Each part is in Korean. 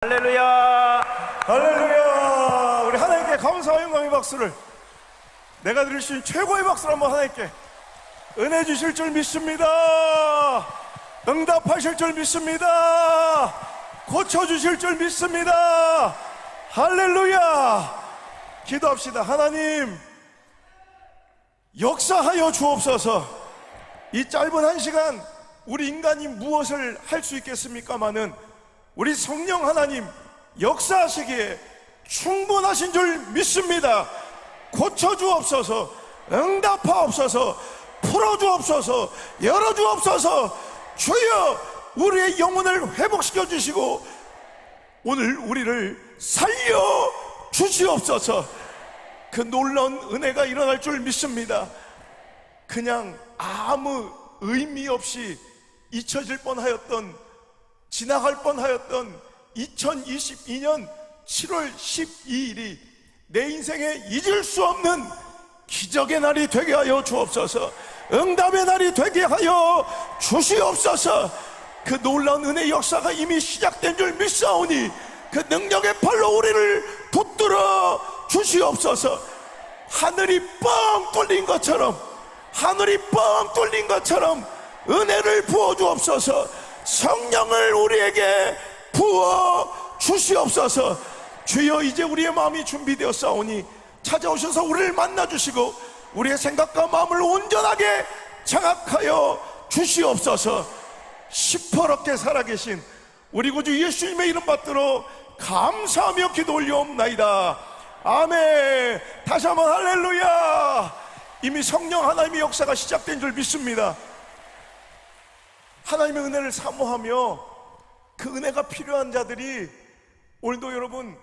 할렐루야. 할렐루야. 우리 하나님께 감사와 영광의 박수를, 내가 드릴 수 있는 최고의 박수를 한번 하나님께 은혜 주실 줄 믿습니다. 응답하실 줄 믿습니다. 고쳐주실 줄 믿습니다. 할렐루야. 기도합시다. 하나님, 역사하여 주옵소서. 이 짧은 한 시간 우리 인간이 무엇을 할 수 있겠습니까마는 우리 성령 하나님 역사하시기에 충분하신 줄 믿습니다. 고쳐주옵소서, 응답하옵소서, 풀어주옵소서, 열어주옵소서. 주여, 우리의 영혼을 회복시켜 주시고 오늘 우리를 살려 주시옵소서. 그 놀라운 은혜가 일어날 줄 믿습니다. 그냥 아무 의미 없이 잊혀질 뻔하였던, 지나갈 뻔하였던 2022년 7월 12일이 내 인생에 잊을 수 없는 기적의 날이 되게 하여 주옵소서. 응답의 날이 되게 하여 주시옵소서. 그 놀라운 은혜의 역사가 이미 시작된 줄 믿사오니 그 능력의 팔로 우리를 붙들어 주시옵소서. 하늘이 뻥 뚫린 것처럼, 하늘이 뻥 뚫린 것처럼 은혜를 부어 주옵소서. 성령을 우리에게 부어 주시옵소서. 주여, 이제 우리의 마음이 준비되었사오니 찾아오셔서 우리를 만나주시고 우리의 생각과 마음을 온전하게 장악하여 주시옵소서. 시퍼렇게 살아계신 우리 구주 예수님의 이름 받들어 감사하며 기도 올려옵나이다. 아멘. 다시 한번 할렐루야. 이미 성령 하나님의 역사가 시작된 줄 믿습니다. 하나님의 은혜를 사모하며 그 은혜가 필요한 자들이 오늘도 여러분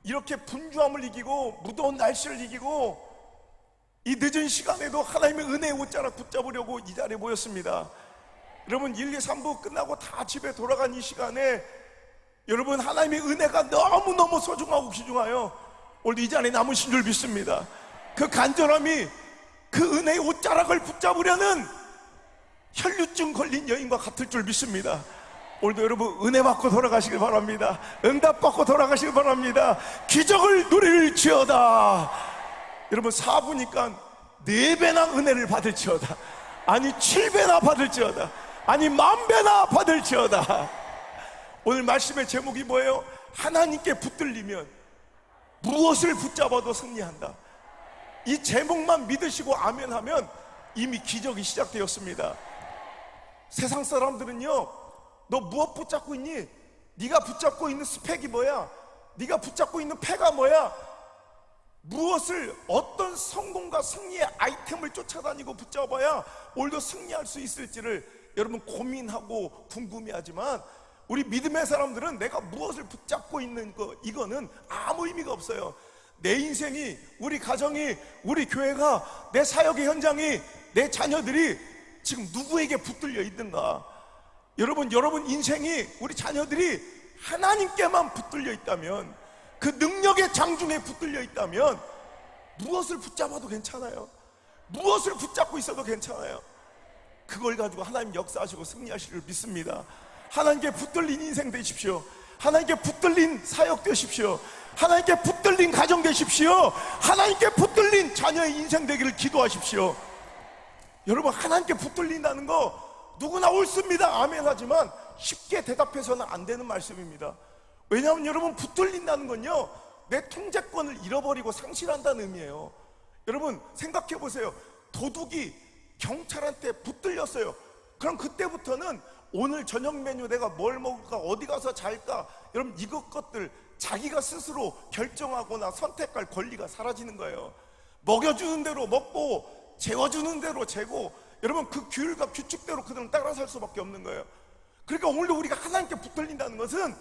이렇게 분주함을 이기고 무더운 날씨를 이기고 이 늦은 시간에도 하나님의 은혜의 옷자락 붙잡으려고 이 자리에 모였습니다. 여러분 1, 2, 3부 끝나고 다 집에 돌아간 이 시간에 여러분 하나님의 은혜가 너무너무 소중하고 귀중하여 오늘도 이 자리에 남으신 줄 믿습니다. 그 간절함이 그 은혜의 옷자락을 붙잡으려는 혈류증 걸린 여인과 같을 줄 믿습니다. 오늘도 여러분 은혜 받고 돌아가시길 바랍니다. 응답 받고 돌아가시길 바랍니다. 기적을 누릴지어다. 여러분 4부니까 4배나 은혜를 받을지어다. 아니 7배나 받을지어다. 아니 10,000배나 받을지어다. 오늘 말씀의 제목이 뭐예요? 하나님께 붙들리면 무엇을 붙잡아도 승리한다. 이 제목만 믿으시고 아멘 하면 이미 기적이 시작되었습니다. 세상 사람들은요, 너 무엇 붙잡고 있니? 네가 붙잡고 있는 스펙이 뭐야? 네가 붙잡고 있는 패가 뭐야? 무엇을, 어떤 성공과 승리의 아이템을 쫓아다니고 붙잡아야 오늘도 승리할 수 있을지를 여러분 고민하고 궁금해하지만 우리 믿음의 사람들은 내가 무엇을 붙잡고 있는 거, 이거는 아무 의미가 없어요. 내 인생이, 우리 가정이, 우리 교회가, 내 사역의 현장이, 내 자녀들이 지금 누구에게 붙들려 있는가? 여러분 인생이, 우리 자녀들이 하나님께만 붙들려 있다면, 그 능력의 장중에 붙들려 있다면 무엇을 붙잡아도 괜찮아요. 무엇을 붙잡고 있어도 괜찮아요. 그걸 가지고 하나님 역사하시고 승리하시기를 믿습니다. 하나님께 붙들린 인생 되십시오. 하나님께 붙들린 사역 되십시오. 하나님께 붙들린 가정 되십시오. 하나님께 붙들린 자녀의 인생 되기를 기도하십시오. 여러분 하나님께 붙들린다는 거 누구나 옳습니다. 아멘 하지만 쉽게 대답해서는 안 되는 말씀입니다. 왜냐하면 여러분 붙들린다는 건요, 내 통제권을 잃어버리고 상실한다는 의미예요. 여러분 생각해 보세요. 도둑이 경찰한테 붙들렸어요. 그럼 그때부터는 오늘 저녁 메뉴 내가 뭘 먹을까, 어디 가서 잘까, 여러분 이것들 자기가 스스로 결정하거나 선택할 권리가 사라지는 거예요. 먹여주는 대로 먹고 재워주는 대로 재고, 여러분 그 규율과 규칙대로 그들은 따라 살 수밖에 없는 거예요. 그러니까 오늘도 우리가 하나님께 붙들린다는 것은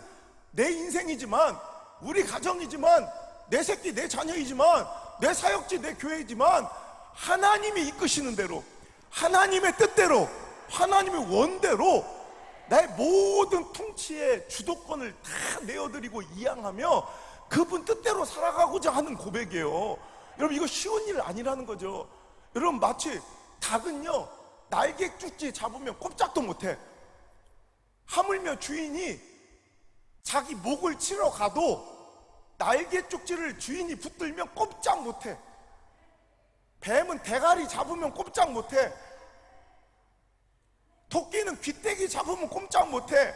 내 인생이지만, 우리 가정이지만, 내 새끼, 내 자녀이지만, 내 사역지, 내 교회이지만 하나님이 이끄시는 대로, 하나님의 뜻대로, 하나님의 원대로 나의 모든 통치의 주도권을 다 내어드리고 이양하며 그분 뜻대로 살아가고자 하는 고백이에요. 여러분 이거 쉬운 일 아니라는 거죠. 여러분 마치 닭은요, 날개 쭉지 잡으면 꼼짝도 못해. 하물며 주인이 자기 목을 치러 가도 날개 쪽지를 주인이 붙들면 꼼짝 못해. 뱀은 대가리 잡으면 꼼짝 못해. 토끼는 귀때기 잡으면 꼼짝 못해.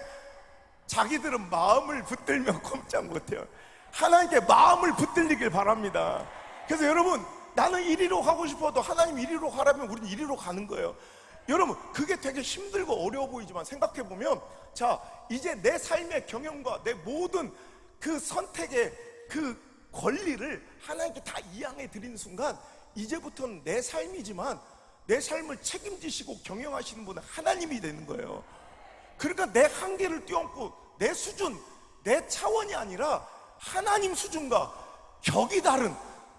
자기들은 마음을 붙들면 꼼짝 못해요. 하나님께 마음을 붙들리길 바랍니다. 그래서 여러분, 나는 이리로 가고 싶어도 하나님 이리로 가라면 우리는 이리로 가는 거예요. 여러분, 그게 되게 힘들고 어려워 보이지만 생각해보면, 자, 이제 내 삶의 경영과 내 모든 그 선택의 그 권리를 하나님께 다 이양해 드리는 순간, 이제부터는 내 삶이지만 내 삶을 책임지시고 경영하시는 분은 하나님이 되는 거예요. 그러니까 내 한계를 뛰어넘고 내 수준, 내 차원이 아니라 하나님 수준과 격이 다른,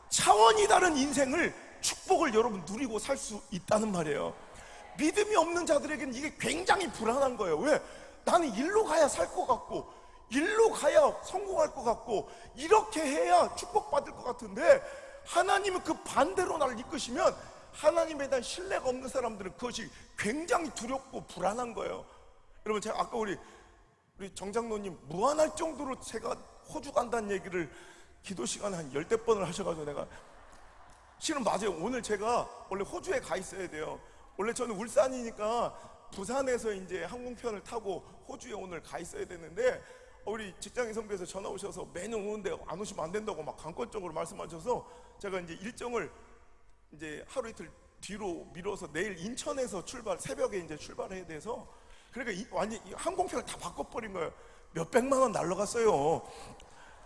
차원이 다른 인생을, 축복을 여러분 누리고 살 수 있다는 말이에요. 믿음이 없는 자들에게는 이게 굉장히 불안한 거예요. 왜? 나는 일로 가야 살 것 같고, 일로 가야 성공할 것 같고, 이렇게 해야 축복받을 것 같은데, 하나님은 그 반대로 나를 이끄시면 하나님에 대한 신뢰가 없는 사람들은 그것이 굉장히 두렵고 불안한 거예요. 여러분, 제가 아까 우리 정장로님 무안할 정도로 제가 호주 간다는 얘기를 기도 시간에 한 10대번을 하셔가지고, 내가 실은 맞아요. 오늘 제가 원래 호주에 가 있어야 돼요. 원래 저는 울산이니까 부산에서 이제 항공편을 타고 호주에 오늘 가 있어야 되는데, 우리 직장인 선배에서 전화 오셔서 매년 오는데 안 오시면 안 된다고 막 강권적으로 말씀하셔서 제가 이제 일정을 이제 하루 이틀 뒤로 미뤄서 내일 인천에서 새벽에 이제 출발해야 돼서, 그러니까 완전 항공편을 다 바꿔버린 거예요. 몇백만 원 날라갔어요.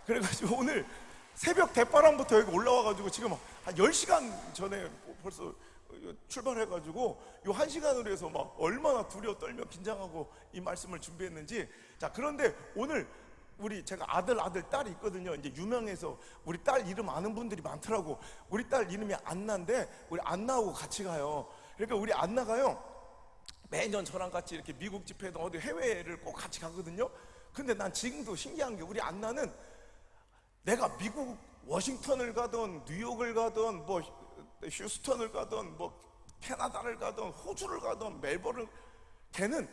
그래가지고 오늘 새벽 대바람부터 여기 올라와가지고 지금 한 10시간 전에 벌써 출발해가지고 요 1시간으로 해서 막 얼마나 두려워 떨며 긴장하고 이 말씀을 준비했는지. 자, 그런데 오늘 제가 아들 딸이 있거든요. 이제 유명해서 우리 딸 이름 아는 분들이 많더라고. 우리 딸 이름이 안나인데 우리 안나하고 같이 가요. 그러니까 우리 안나가요, 매년 저랑 같이 이렇게 미국 집회든 어디 해외를 꼭 같이 가거든요. 근데 난 지금도 신기한 게, 우리 안나는 내가 미국 워싱턴을 가든 뉴욕을 가든 뭐 휴스턴을 가든 뭐 캐나다를 가든 호주를 가든 멜버른, 걔는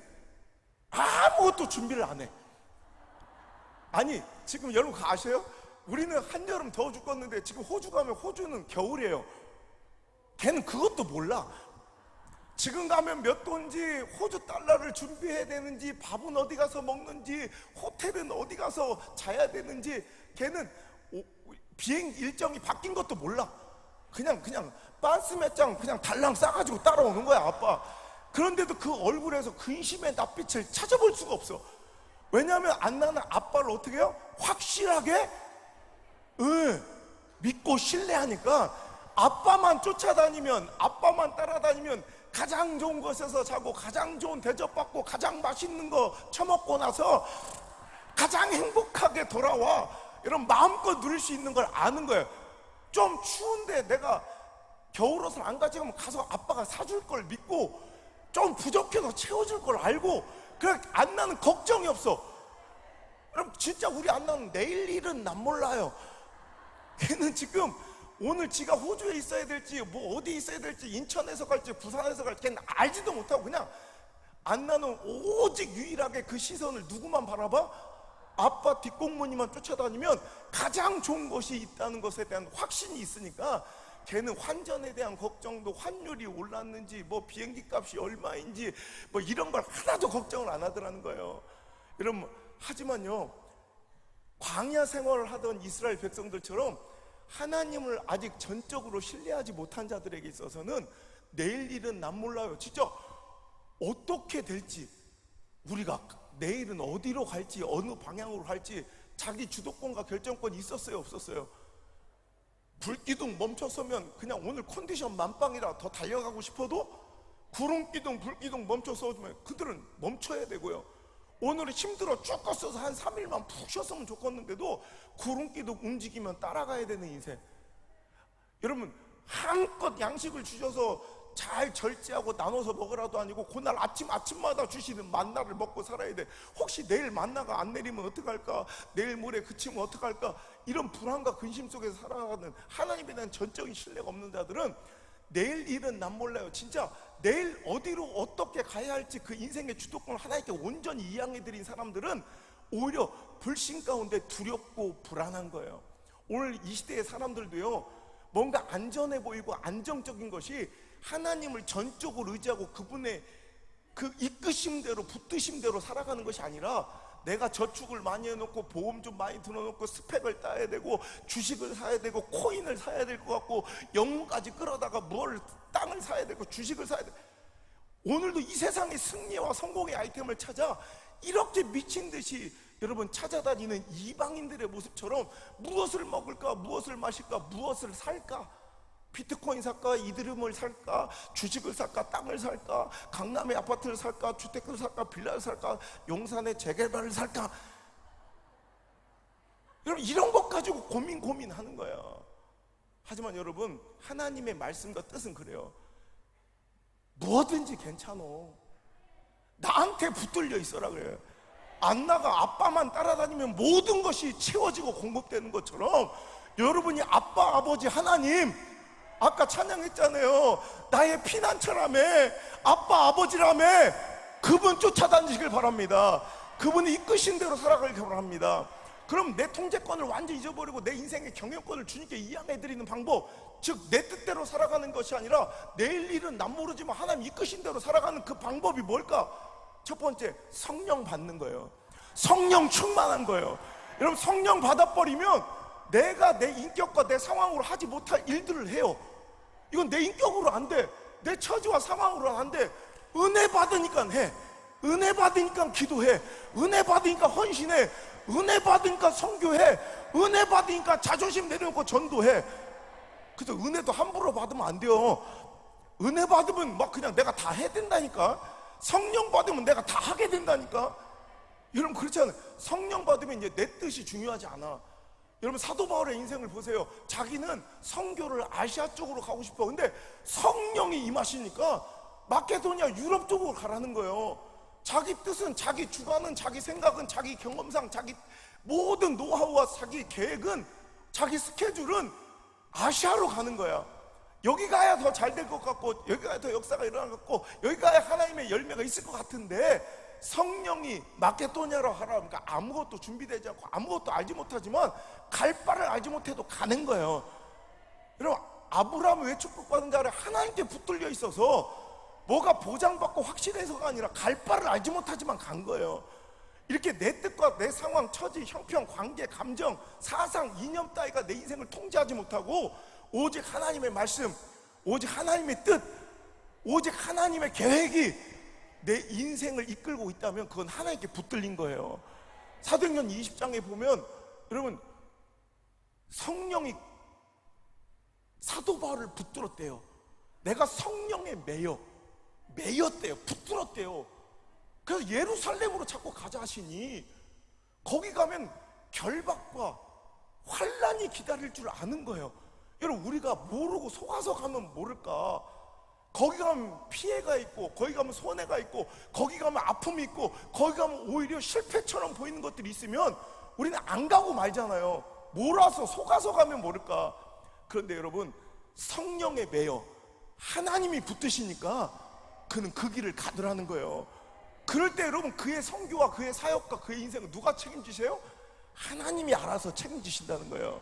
아무것도 준비를 안 해. 아니, 지금 여러분 그거 아세요? 우리는 한여름 더워 죽겠는데 지금 호주 가면 호주는 겨울이에요. 걔는 그것도 몰라. 지금 가면 몇 돈지, 호주 달러를 준비해야 되는지, 밥은 어디 가서 먹는지, 호텔은 어디 가서 자야 되는지, 걔는 비행 일정이 바뀐 것도 몰라. 그냥 반스 몇 장 그냥 달랑 싸가지고 따라오는 거야, 아빠. 그런데도 그 얼굴에서 근심의 낯빛을 찾아볼 수가 없어. 왜냐하면 안나는 아빠를 어떻게 해요? 확실하게 믿고 신뢰하니까, 아빠만 쫓아다니면, 아빠만 따라다니면 가장 좋은 곳에서 자고 가장 좋은 대접받고 가장 맛있는 거 처먹고 나서 가장 행복하게 돌아와. 여러분, 마음껏 누릴 수 있는 걸 아는 거예요. 좀 추운데 내가 겨울옷을 안 가져가면 가서 아빠가 사줄 걸 믿고, 좀 부족해도 채워줄 걸 알고, 그래 안나는 걱정이 없어. 여러분, 진짜 우리 안나는 내일 일은 난 몰라요. 걔는 지금 오늘 지가 호주에 있어야 될지 뭐 어디 있어야 될지, 인천에서 갈지 부산에서 갈지 걔는 알지도 못하고, 그냥 안나는 오직 유일하게 그 시선을 누구만 바라봐? 아빠 뒷공무니만 쫓아다니면 가장 좋은 것이 있다는 것에 대한 확신이 있으니까, 걔는 환전에 대한 걱정도, 환율이 올랐는지 뭐 비행기 값이 얼마인지 뭐 이런 걸 하나도 걱정을 안 하더라는 거예요. 여러분, 하지만요, 광야 생활을 하던 이스라엘 백성들처럼 하나님을 아직 전적으로 신뢰하지 못한 자들에게 있어서는 내일 일은 난 몰라요. 진짜 어떻게 될지, 우리가 내일은 어디로 갈지, 어느 방향으로 갈지 자기 주도권과 결정권이 있었어요, 없었어요? 불기둥 멈춰서면 그냥 오늘 컨디션 만빵이라 더 달려가고 싶어도 구름기둥 불기둥 멈춰서면 그들은 멈춰야 되고요. 오늘은 힘들어 쭉 껐어서 한 3일만 푹 쉬었으면 좋겠는데도 구름기둥 움직이면 따라가야 되는 인생. 여러분, 한껏 양식을 주셔서 잘 절제하고 나눠서 먹으라도 아니고 그날 아침마다 주시는 만나를 먹고 살아야 돼. 혹시 내일 만나가 안 내리면 어떡할까? 내일 모레 그치면 어떡할까? 이런 불안과 근심 속에서 살아가는, 하나님에 대한 전적인 신뢰가 없는 자들은 내일 일은 난 몰라요. 진짜 내일 어디로 어떻게 가야 할지 그 인생의 주도권을 하나님께 온전히 이양해 드린 사람들은 오히려 불신 가운데 두렵고 불안한 거예요. 오늘 이 시대의 사람들도요, 뭔가 안전해 보이고 안정적인 것이 하나님을 전적으로 의지하고 그분의 그 이끄심대로 붙드심대로 살아가는 것이 아니라, 내가 저축을 많이 해놓고 보험 좀 많이 들어놓고 스펙을 따야 되고 주식을 사야 되고 코인을 사야 될 것 같고 영혼까지 끌어다가 뭘 땅을 사야 되고 주식을 사야 돼. 오늘도 이 세상의 승리와 성공의 아이템을 찾아 이렇게 미친 듯이 여러분 찾아다니는 이방인들의 모습처럼 무엇을 먹을까, 무엇을 마실까, 무엇을 살까, 비트코인 살까, 이드름을 살까, 주식을 살까, 땅을 살까, 강남의 아파트를 살까, 주택을 살까, 빌라를 살까, 용산의 재개발을 살까. 여러분 이런 것 가지고 고민하는 거예요. 하지만 여러분 하나님의 말씀과 뜻은 그래요. 뭐든지 괜찮어. 나한테 붙들려 있어라 그래요. 안 나가 아빠만 따라다니면 모든 것이 채워지고 공급되는 것처럼 여러분이 아빠, 아버지, 하나님, 아까 찬양했잖아요. 나의 피난처라며, 아빠, 아버지라며, 그분 쫓아다니시길 바랍니다. 그분이 이끄신 대로 살아가길 바랍니다. 그럼 내 통제권을 완전히 잊어버리고 내 인생의 경영권을 주님께 이양해드리는 방법, 즉 내 뜻대로 살아가는 것이 아니라 내일 일은 난 모르지만 하나님 이끄신 대로 살아가는 그 방법이 뭘까? 첫 번째, 성령 받는 거예요. 성령 충만한 거예요. 여러분 성령 받아버리면 내가 내 인격과 내 상황으로 하지 못할 일들을 해요. 이건 내 인격으로 안 돼. 내 처지와 상황으로 안 돼. 은혜 받으니까 해. 은혜 받으니까 기도해. 은혜 받으니까 헌신해. 은혜 받으니까 선교해. 은혜 받으니까 자존심 내려놓고 전도해. 그래서 은혜도 함부로 받으면 안 돼요. 은혜 받으면 막 그냥 내가 다 해야 된다니까. 성령 받으면 내가 다 하게 된다니까. 여러분 그렇지 않아요? 성령 받으면 이제 내 뜻이 중요하지 않아. 여러분 사도 바울의 인생을 보세요. 자기는 선교를 아시아 쪽으로 가고 싶어. 근데 성령이 임하시니까 마케도니아 유럽 쪽으로 가라는 거예요. 자기 뜻은, 자기 주관은, 자기 생각은, 자기 경험상, 자기 모든 노하우와 자기 계획은, 자기 스케줄은 아시아로 가는 거야. 여기 가야 더 잘 될 것 같고, 여기 가야 더 역사가 일어날 것 같고, 여기 가야 하나님의 열매가 있을 것 같은데, 성령이 마케도니아로 하라 그러니까 아무것도 준비되지 않고 아무것도 알지 못하지만 갈 바를 알지 못해도 가는 거예요. 여러분 아브라함은 왜 축복받은지 알아요? 하나님께 붙들려 있어서 뭐가 보장받고 확실해서가 아니라 갈 바를 알지 못하지만 간 거예요. 이렇게 내 뜻과 내 상황, 처지, 형편, 관계, 감정, 사상, 이념 따위가 내 인생을 통제하지 못하고 오직 하나님의 말씀, 오직 하나님의 뜻, 오직 하나님의 계획이 내 인생을 이끌고 있다면 그건 하나님께 붙들린 거예요. 사도행전 20장에 보면 여러분 성령이 사도 바울을 붙들었대요. 내가 성령에 매였대요. 붙들었대요. 그래서 예루살렘으로 자꾸 가자 하시니 거기 가면 결박과 환란이 기다릴 줄 아는 거예요. 여러분 우리가 모르고 속아서 가면 모를까? 거기 가면 피해가 있고 거기 가면 손해가 있고 거기 가면 아픔이 있고 거기 가면 오히려 실패처럼 보이는 것들이 있으면 우리는 안 가고 말잖아요. 몰아서 속아서 가면 모를까? 그런데 여러분 성령에 매여 하나님이 붙드시니까 그는 그 길을 가더라는 거예요. 그럴 때 여러분 그의 선교와 그의 사역과 그의 인생을 누가 책임지세요? 하나님이 알아서 책임지신다는 거예요.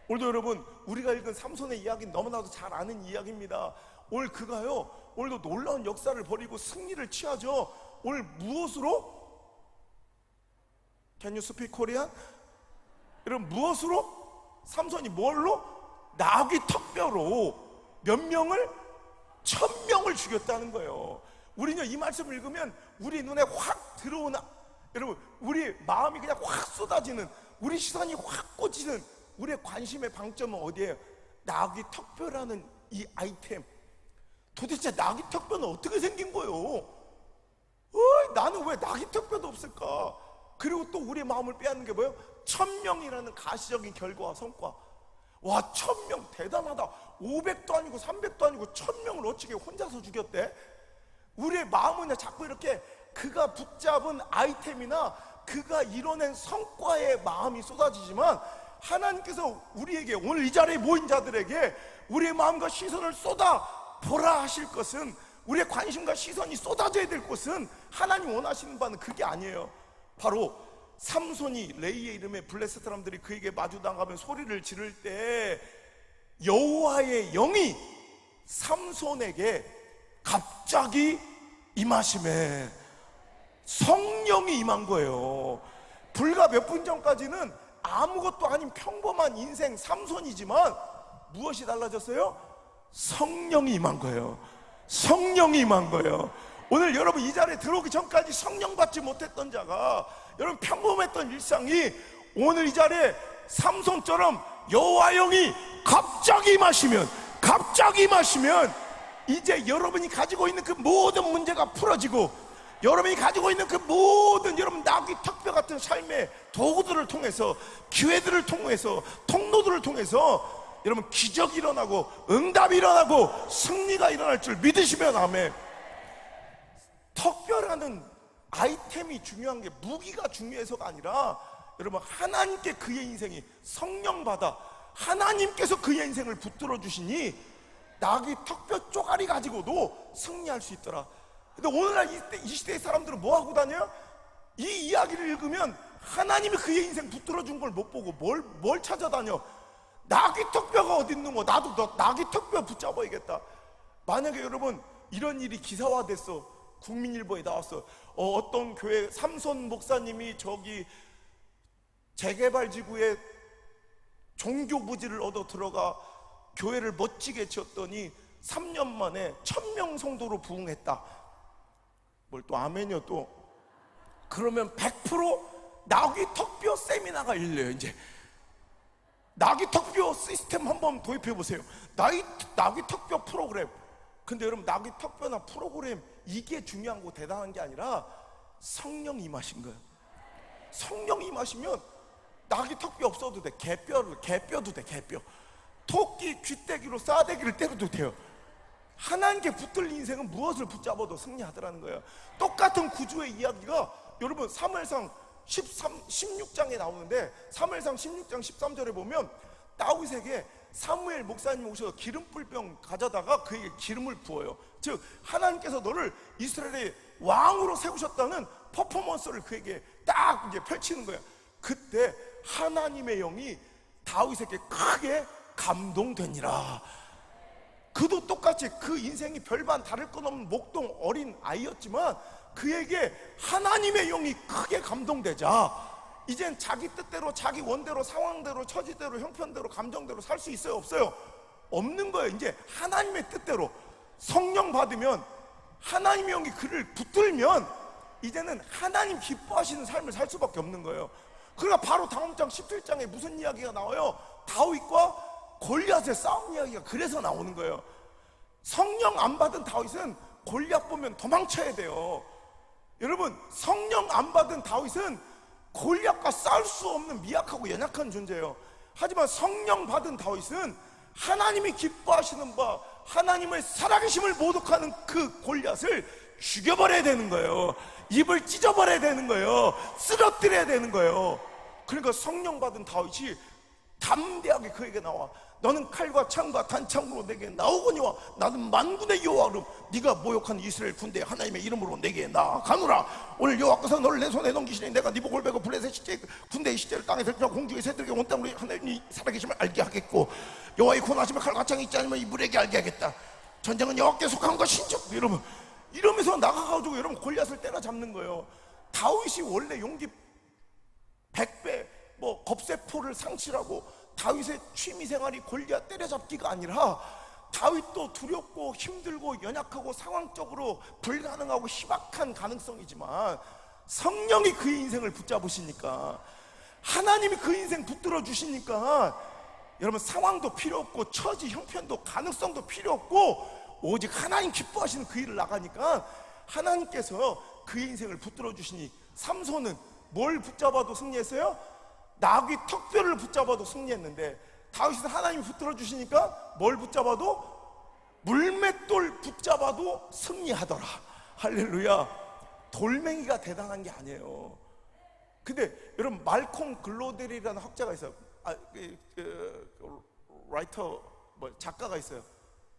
오늘도 여러분 우리가 읽은 삼손의 이야기는 너무나도 잘 아는 이야기입니다. 오늘 그가요 오늘도 놀라운 역사를 벌이고 승리를 취하죠. 오늘 무엇으로? Can you speak Korean? 여러분 무엇으로? 삼손이 뭘로? 나귀 턱뼈로 몇 명을? 1000명을 죽였다는 거예요. 우리는 이 말씀을 읽으면 우리 눈에 확 들어오나 여러분 우리 마음이 그냥 확 쏟아지는 우리 시선이 확 꽂히는 우리의 관심의 방점은 어디예요? 나귀 턱뼈라는 이 아이템. 도대체 나귀 턱뼈는 어떻게 생긴 거예요? 나는 왜 나귀 턱뼈도 없을까? 그리고 또 우리의 마음을 빼앗는 게 뭐예요? 1000명이라는 가시적인 결과와 성과. 와 1000명 대단하다. 500도 아니고 300도 아니고 1000명을 어떻게 혼자서 죽였대? 우리의 마음은 자꾸 이렇게 그가 붙잡은 아이템이나 그가 이뤄낸 성과에 마음이 쏟아지지만 하나님께서 우리에게 오늘 이 자리에 모인 자들에게 우리의 마음과 시선을 쏟아 보라 하실 것은 우리의 관심과 시선이 쏟아져야 될 곳은 하나님 원하시는 바는 그게 아니에요. 바로 삼손이 레이의 이름에 블레셋 사람들이 그에게 마주당하면 소리를 지를 때 여호와의 영이 삼손에게 갑자기 임하심에 성령이 임한 거예요. 불과 몇 분 전까지는 아무것도 아닌 평범한 인생 삼손이지만 무엇이 달라졌어요? 성령이 임한 거예요. 성령이 임한 거예요. 오늘 여러분 이 자리에 들어오기 전까지 성령 받지 못했던 자가, 여러분 평범했던 일상이 오늘 이 자리에 삼손처럼 여호와 영이 갑자기 임하시면 이제 여러분이 가지고 있는 그 모든 문제가 풀어지고, 여러분이 가지고 있는 그 모든 여러분 나귀 턱뼈 같은 삶의 도구들을 통해서, 기회들을 통해서, 통로들을 통해서 여러분 기적이 일어나고 응답이 일어나고 승리가 일어날 줄 믿으시면 아멘. 턱뼈라는 아이템이 중요한 게 무기가 중요해서가 아니라 여러분 하나님께 그의 인생이 성령 받아 하나님께서 그의 인생을 붙들어 주시니 나귀 턱뼈 쪼가리 가지고도 승리할 수 있더라. 근데 오늘날 이 시대의 사람들은 뭐 하고 다녀요? 이 이야기를 읽으면 하나님이 그의 인생 붙들어 준 걸 못 보고 뭘 찾아다녀? 나귀 턱뼈가 어디 있는 거? 나도 너 나귀 턱뼈 붙잡아야겠다. 만약에 여러분 이런 일이 기사화됐어, 국민일보에 나왔어. 어떤 교회 삼손 목사님이 저기 재개발지구에 종교 부지를 얻어 들어가 교회를 멋지게 지었더니 3년 만에 1000명 성도로 부흥했다. 뭘 또 아멘이요 또. 그러면 100% 나귀 턱뼈 세미나가 열려요. 이제 나귀 턱뼈 시스템 한번 도입해 보세요. 나귀 턱뼈 프로그램. 근데 여러분 나귀 턱뼈나 프로그램 이게 중요한 거 대단한 게 아니라 성령이 임하신 거예요. 성령이 임하시면 나귀 턱뼈 없어도 돼. 개뼈도 돼. 개뼈. 토끼 귀때기로 싸대기를 때려도 돼요. 하나님께 붙들 인생은 무엇을 붙잡아도 승리하더라는 거예요. 똑같은 구주의 이야기가 여러분 사무엘상 16장에 나오는데, 사무엘상 16장 13절에 보면 다윗에게 사무엘 목사님이 오셔서 기름불병 가져다가 그에게 기름을 부어요. 즉 하나님께서 너를 이스라엘의 왕으로 세우셨다는 퍼포먼스를 그에게 딱 이제 펼치는 거예요. 그때 하나님의 영이 다윗에게 크게 감동되니라. 그도 똑같이 그 인생이 별반 다를 것 없는 목동 어린 아이였지만 그에게 하나님의 영이 크게 감동되자 이젠 자기 뜻대로, 자기 원대로, 상황대로, 처지대로, 형편대로, 감정대로 살 수 있어요? 없어요? 없는 거예요. 이제 하나님의 뜻대로 성령 받으면, 하나님의 영이 그를 붙들면 이제는 하나님 기뻐하시는 삶을 살 수밖에 없는 거예요. 그러니까 바로 다음 장 17장에 무슨 이야기가 나와요? 다윗과 골리앗의 싸움 이야기가 그래서 나오는 거예요. 성령 안 받은 다윗은 골리앗 보면 도망쳐야 돼요. 여러분 성령 안 받은 다윗은 골리앗과 싸울 수 없는 미약하고 연약한 존재예요. 하지만 성령 받은 다윗은 하나님이 기뻐하시는 바 하나님의 살아계심을 모독하는 그 골리앗을 죽여버려야 되는 거예요. 입을 찢어버려야 되는 거예요. 쓰러뜨려야 되는 거예요. 그러니까 성령 받은 다윗이 담대하게 그에게 나와, 너는 칼과 창과 단창으로 내게 나오거니와 나는 만군의 여호와로 네가 모욕한 이스라엘 군대 하나님의 이름으로 내게 나아가노라. 오늘 여호와께서 너를 내 손에 넘기시니 내가 네 목을 베고 블레셋 시체 군대의 시체를 땅에 펼쳐 공중의 새들에게 온 땅으로 하나님이 살아계심을 알게 하겠고 여호와의 권하심을 칼과 창이 있지 않으면 이 물에게 알게 하겠다. 전쟁은 여호와께 속한 것인즉. 여러분 이러면서 나가가지고 여러분 골리앗을 때려잡는 거예요. 다윗이 원래 용기 100배 뭐 겁세포를 상실하고 다윗의 취미생활이 골리앗 때려잡기가 아니라 다윗도 두렵고 힘들고 연약하고 상황적으로 불가능하고 희박한 가능성이지만 성령이 그의 인생을 붙잡으시니까, 하나님이 그 인생 붙들어 주시니까 여러분 상황도 필요 없고 처지 형편도 가능성도 필요 없고 오직 하나님 기뻐하시는 그 일을 나가니까 하나님께서 그의 인생을 붙들어 주시니 삼손은 뭘 붙잡아도 승리했어요? 나귀 턱뼈를 붙잡아도 승리했는데 다윗은 하나님이 붙들어 주시니까 뭘 붙잡아도, 물맷돌 붙잡아도 승리하더라. 할렐루야. 돌멩이가 대단한 게 아니에요. 근데 여러분 말콤 글로델이라는 학자가 있어요. 라이터 작가가 있어요.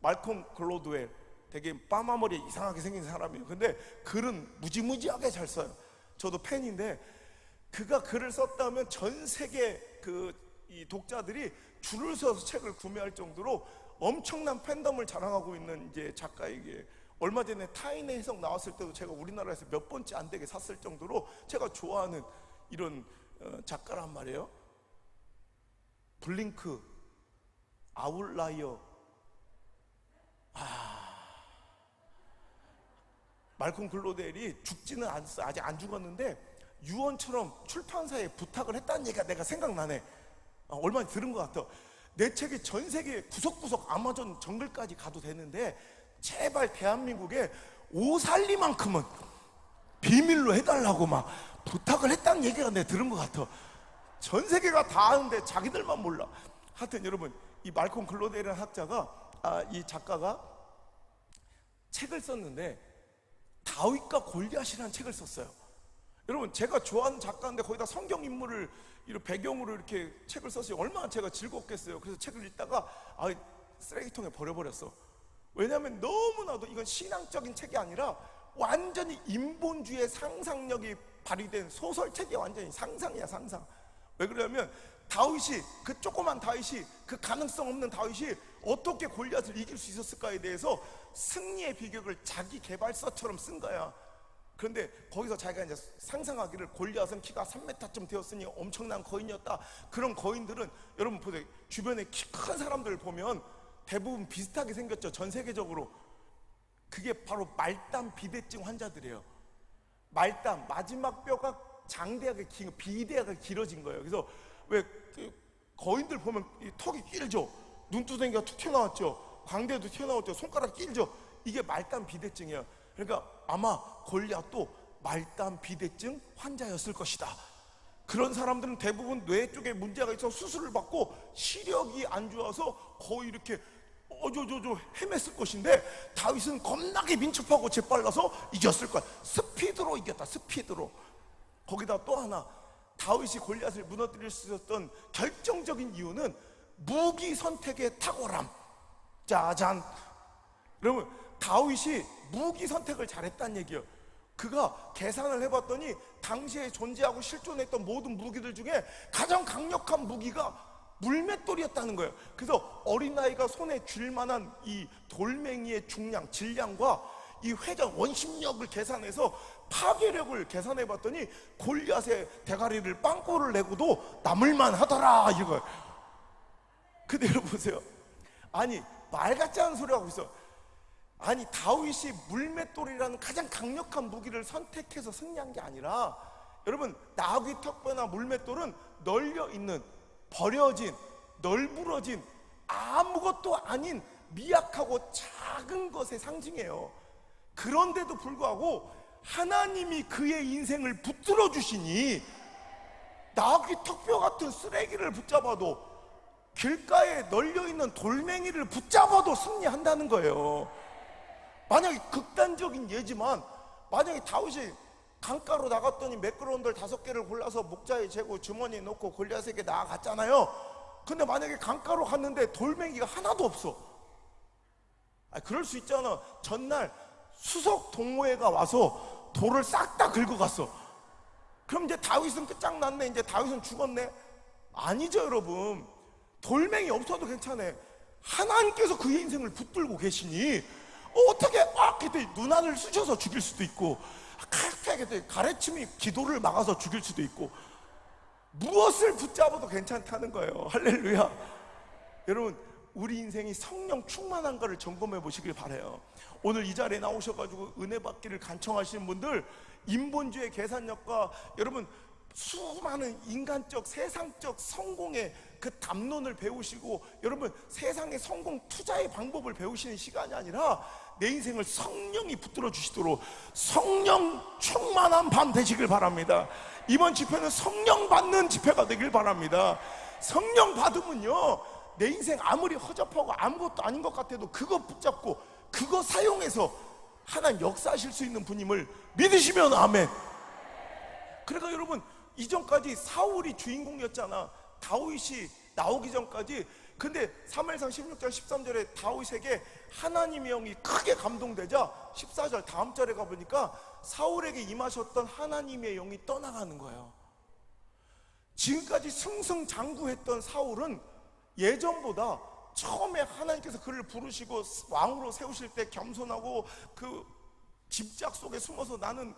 말콤 글로드웰. 되게 빠마머리 이상하게 생긴 사람이에요. 근데 글은 무지무지하게 잘 써요. 저도 팬인데 그가 글을 썼다면 전 세계 이 독자들이 줄을 서서 책을 구매할 정도로 엄청난 팬덤을 자랑하고 있는 이제 작가에게, 얼마 전에 타인의 해석 나왔을 때도 제가 우리나라에서 몇 번째 안 되게 샀을 정도로 제가 좋아하는 이런 작가란 말이에요. 블링크, 아웃라이어, 말콤 글로델이 죽지는 않았어. 아직 안 죽었는데 유언처럼 출판사에 부탁을 했다는 얘기가 내가 생각나네. 얼마 전에 들은 것 같아. 내 책이 전 세계 구석구석 아마존 정글까지 가도 되는데 제발 대한민국에 오살리만큼은 비밀로 해달라고 막 부탁을 했다는 얘기가 내가 들은 것 같아. 전 세계가 다 아는데 자기들만 몰라. 하여튼 여러분, 이 말콤 글로델이라는 학자가, 이 작가가 책을 썼는데 다윗과 골리앗이라는 책을 썼어요. 여러분, 제가 좋아하는 작가인데 거기다 성경 인물을 이런 배경으로 이렇게 책을 썼어요. 얼마나 제가 즐겁겠어요. 그래서 책을 읽다가 쓰레기통에 버려버렸어. 왜냐하면 너무나도 이건 신앙적인 책이 아니라 완전히 인본주의 상상력이 발휘된 소설책이 완전히 상상이야, 상상. 왜 그러냐면 다윗이, 그 조그만 다윗이, 그 가능성 없는 다윗이 어떻게 골리앗을 이길 수 있었을까에 대해서 승리의 비결을 자기 개발서처럼 쓴 거야. 그런데 거기서 자기가 이제 상상하기를 골리앗은 키가 3m쯤 되었으니 엄청난 거인이었다. 그런 거인들은 여러분 보세요. 주변에 키 큰 사람들을 보면 대부분 비슷하게 생겼죠. 전 세계적으로. 그게 바로 말단 비대증 환자들이에요. 말단, 마지막 뼈가 장대하게 비대하게 길어진 거예요. 그래서 왜 거인들 보면 이 턱이 길죠. 눈두덩이가 툭 튀어나왔죠. 광대도 튀어나왔죠. 손가락 길죠. 이게 말단 비대증이에요. 그러니까 아마 골리앗도 말단 비대증 환자였을 것이다. 그런 사람들은 대부분 뇌 쪽에 문제가 있어서 수술을 받고 시력이 안 좋아서 거의 이렇게 헤맸을 것인데 다윗은 겁나게 민첩하고 재빨라서 이겼을 거야. 스피드로 이겼다. 스피드로. 거기다 또 하나, 다윗이 골리앗을 무너뜨릴 수 있었던 결정적인 이유는 무기 선택의 탁월함. 짜잔. 여러분, 다윗이 무기 선택을 잘했다는 얘기예요. 그가 계산을 해봤더니 당시에 존재하고 실존했던 모든 무기들 중에 가장 강력한 무기가 물맷돌이었다는 거예요. 그래서 어린아이가 손에 쥘 만한 이 돌멩이의 중량, 질량과 이 회전, 원심력을 계산해서 파괴력을 계산해봤더니 골리앗의 대가리를 빵꾸를 내고도 남을만 하더라, 이거예요. 근데 여러분 보세요. 아니, 말 같지 않은 소리 하고 있어. 아니, 다윗이 물맷돌이라는 가장 강력한 무기를 선택해서 승리한 게 아니라, 여러분, 나귀 턱뼈나 물맷돌은 널려있는, 버려진, 널브러진, 아무것도 아닌 미약하고 작은 것의 상징이에요. 그런데도 불구하고 하나님이 그의 인생을 붙들어 주시니 나귀 턱뼈 같은 쓰레기를 붙잡아도, 길가에 널려있는 돌멩이를 붙잡아도 승리한다는 거예요. 만약에 극단적인 예지만, 만약에 다윗이 강가로 나갔더니 매끄러운 돌 5개를 골라서 목자에 재고 주머니에 넣고 골리앗에게 나아갔잖아요. 근데 만약에 강가로 갔는데 돌멩이가 하나도 없어. 그럴 수 있잖아. 전날 수석 동호회가 와서 돌을 싹 다 긁어갔어. 그럼 이제 다윗은 끝장났네. 이제 다윗은 죽었네. 아니죠, 여러분. 돌멩이 없어도 괜찮아. 하나님께서 그의 인생을 붙들고 계시니 어떻게 이렇게 눈알을 쑤셔서 죽일 수도 있고, 가래침이 기도를 막아서 죽일 수도 있고, 무엇을 붙잡아도 괜찮다는 거예요. 할렐루야. 여러분, 우리 인생이 성령 충만한 거를 점검해 보시길 바라요. 오늘 이 자리에 나오셔가지고 은혜 받기를 간청하시는 분들, 인본주의 계산력과 여러분 수많은 인간적 세상적 성공의 그 담론을 배우시고, 여러분 세상의 성공 투자의 방법을 배우시는 시간이 아니라 내 인생을 성령이 붙들어 주시도록 성령 충만한 밤 되시길 바랍니다. 이번 집회는 성령 받는 집회가 되길 바랍니다. 성령 받으면요, 내 인생 아무리 허접하고 아무것도 아닌 것 같아도 그거 붙잡고 그거 사용해서 하나님 역사하실 수 있는 분임을 믿으시면 아멘. 그러니까 여러분, 이전까지 사울이 주인공이었잖아. 다윗이 나오기 전까지. 근데 사무엘상 16장 13절에 다윗에게 하나님의 영이 크게 감동되자 14절 다음 절에 가보니까 사울에게 임하셨던 하나님의 영이 떠나가는 거예요. 지금까지 승승장구했던 사울은 예전보다 처음에 하나님께서 그를 부르시고 왕으로 세우실 때 겸손하고 그 집작 속에 숨어서 나는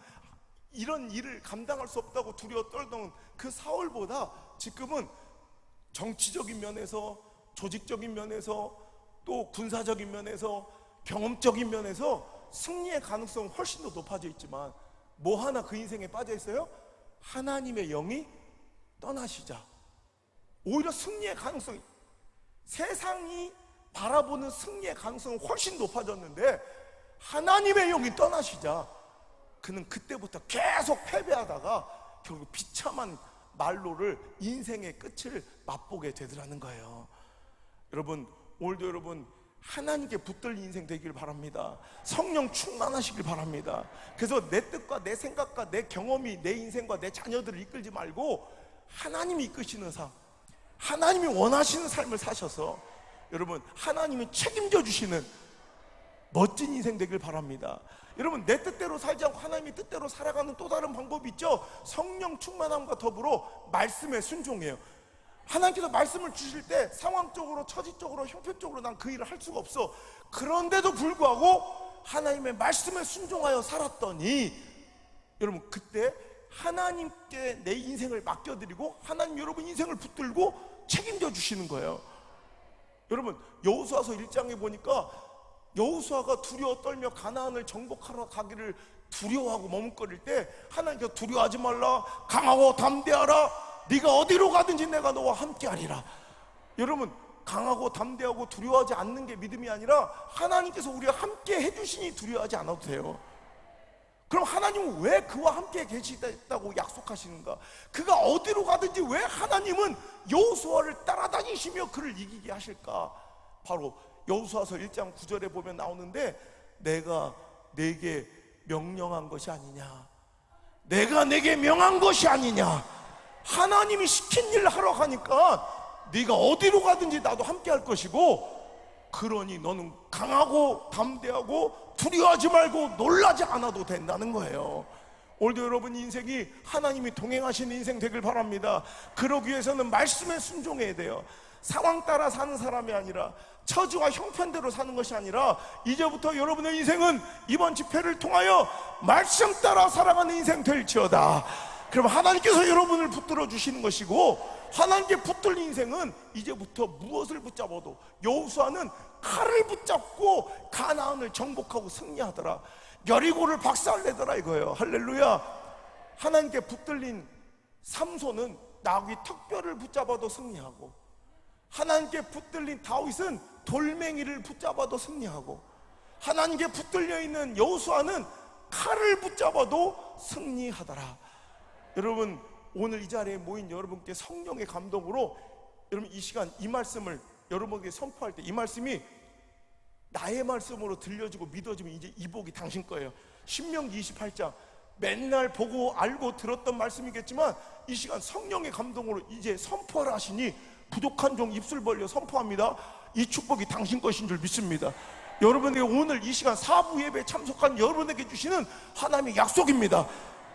이런 일을 감당할 수 없다고 두려워 떨던 그 사울보다 지금은 정치적인 면에서, 조직적인 면에서, 또 군사적인 면에서, 경험적인 면에서 승리의 가능성은 훨씬 더 높아져 있지만 뭐 하나 그 인생에 빠져 있어요? 하나님의 영이 떠나시자 오히려 승리의 가능성이, 세상이 바라보는 승리의 가능성은 훨씬 높아졌는데 하나님의 영이 떠나시자 그는 그때부터 계속 패배하다가 결국 비참한 말로를, 인생의 끝을 맛보게 되더라는 거예요. 여러분, 오늘도 여러분 하나님께 붙들린 인생 되길 바랍니다. 성령 충만하시길 바랍니다. 그래서 내 뜻과 내 생각과 내 경험이 내 인생과 내 자녀들을 이끌지 말고 하나님이 이끄시는 삶, 하나님이 원하시는 삶을 사셔서 여러분 하나님이 책임져 주시는 멋진 인생 되길 바랍니다. 여러분, 내 뜻대로 살지 않고 하나님의 뜻대로 살아가는 또 다른 방법이 있죠. 성령 충만함과 더불어 말씀에 순종해요. 하나님께서 말씀을 주실 때 상황적으로, 처지적으로, 형편적으로 난 그 일을 할 수가 없어. 그런데도 불구하고 하나님의 말씀에 순종하여 살았더니 여러분 그때 하나님께 내 인생을 맡겨드리고 하나님 여러분 인생을 붙들고 책임져 주시는 거예요. 여러분, 여호수아서 1장에 보니까 여호수아가 두려워 떨며 가나안을 정복하러 가기를 두려워하고 머뭇거릴 때 하나님께서 두려워하지 말라, 강하고 담대하라, 네가 어디로 가든지 내가 너와 함께하리라. 여러분, 강하고 담대하고 두려워하지 않는 게 믿음이 아니라 하나님께서 우리와 함께 해주시니 두려워하지 않아도 돼요. 그럼 하나님은 왜 그와 함께 계시다고 약속하시는가? 그가 어디로 가든지 왜 하나님은 여호수아를 따라다니시며 그를 이기게 하실까? 바로 여호수아서 1장 9절에 보면 나오는데, 내가 내게 명령한 것이 아니냐, 내가 내게 명한 것이 아니냐. 하나님이 시킨 일을 하러 가니까 네가 어디로 가든지 나도 함께 할 것이고, 그러니 너는 강하고 담대하고 두려워하지 말고 놀라지 않아도 된다는 거예요. 오늘도 여러분 인생이 하나님이 동행하시는 인생 되길 바랍니다. 그러기 위해서는 말씀에 순종해야 돼요. 상황 따라 사는 사람이 아니라, 처지와 형편대로 사는 것이 아니라, 이제부터 여러분의 인생은 이번 집회를 통하여 말씀 따라 살아가는 인생 될지어다. 그럼 하나님께서 여러분을 붙들어 주시는 것이고, 하나님께 붙들린 인생은 이제부터 무엇을 붙잡아도, 여호수아는 칼을 붙잡고 가나안을 정복하고 승리하더라, 여리고를 박살내더라 이거예요. 할렐루야. 하나님께 붙들린 삼손은 나귀 턱뼈를 붙잡아도 승리하고, 하나님께 붙들린 다윗은 돌멩이를 붙잡아도 승리하고, 하나님께 붙들려 있는 여호수아는 칼을 붙잡아도 승리하더라. 여러분, 오늘 이 자리에 모인 여러분께 성령의 감동으로 여러분 이 시간 이 말씀을 여러분에게 선포할 때, 이 말씀이 나의 말씀으로 들려지고 믿어지면 이제 이 복이 당신 거예요. 신명기 28장, 맨날 보고 알고 들었던 말씀이겠지만 이 시간 성령의 감동으로 이제 선포를 하시니 부족한 종 입술 벌려 선포합니다. 이 축복이 당신 것인 줄 믿습니다. 여러분에게 오늘 이 시간 사부 예배에 참석한 여러분에게 주시는 하나님의 약속입니다.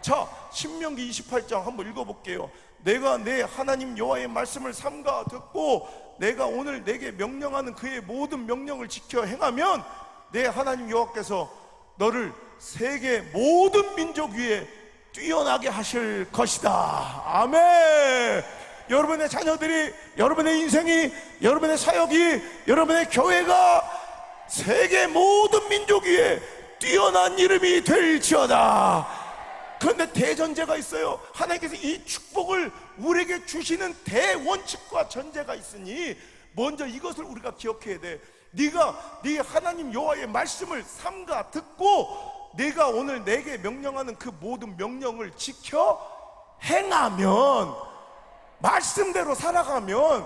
자, 신명기 28장 한번 읽어볼게요. 내가 내 하나님 여호와의 말씀을 삼가 듣고 내가 오늘 내게 명령하는 그의 모든 명령을 지켜 행하면 내 하나님 여호와께서 너를 세계 모든 민족 위에 뛰어나게 하실 것이다. 아멘. 여러분의 자녀들이, 여러분의 인생이, 여러분의 사역이, 여러분의 교회가 세계 모든 민족 위에 뛰어난 이름이 될지어다. 그런데 대전제가 있어요. 하나님께서 이 축복을 우리에게 주시는 대원칙과 전제가 있으니 먼저 이것을 우리가 기억해야 돼. 네가 네 하나님 여호와의 말씀을 삼가 듣고 내가 오늘 내게 명령하는 그 모든 명령을 지켜 행하면, 말씀대로 살아가면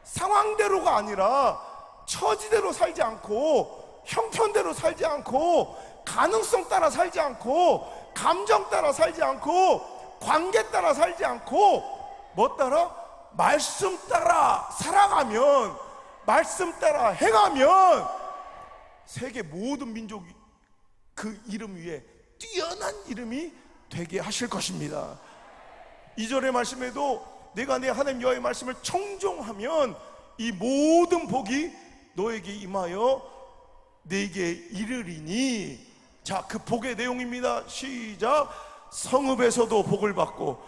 상황대로가 아니라 처지대로 살지 않고, 형편대로 살지 않고, 가능성 따라 살지 않고, 감정 따라 살지 않고, 관계 따라 살지 않고, 뭐 따라? 말씀 따라 살아가면, 말씀 따라 행하면 세계 모든 민족이 그 이름 위에 뛰어난 이름이 되게 하실 것입니다. 2절의 말씀에도 내가 내 하나님 여호와의 말씀을 청종하면 이 모든 복이 너에게 임하여 내게 이르리니. 자, 그 복의 내용입니다. 시작. 성읍에서도 복을 받고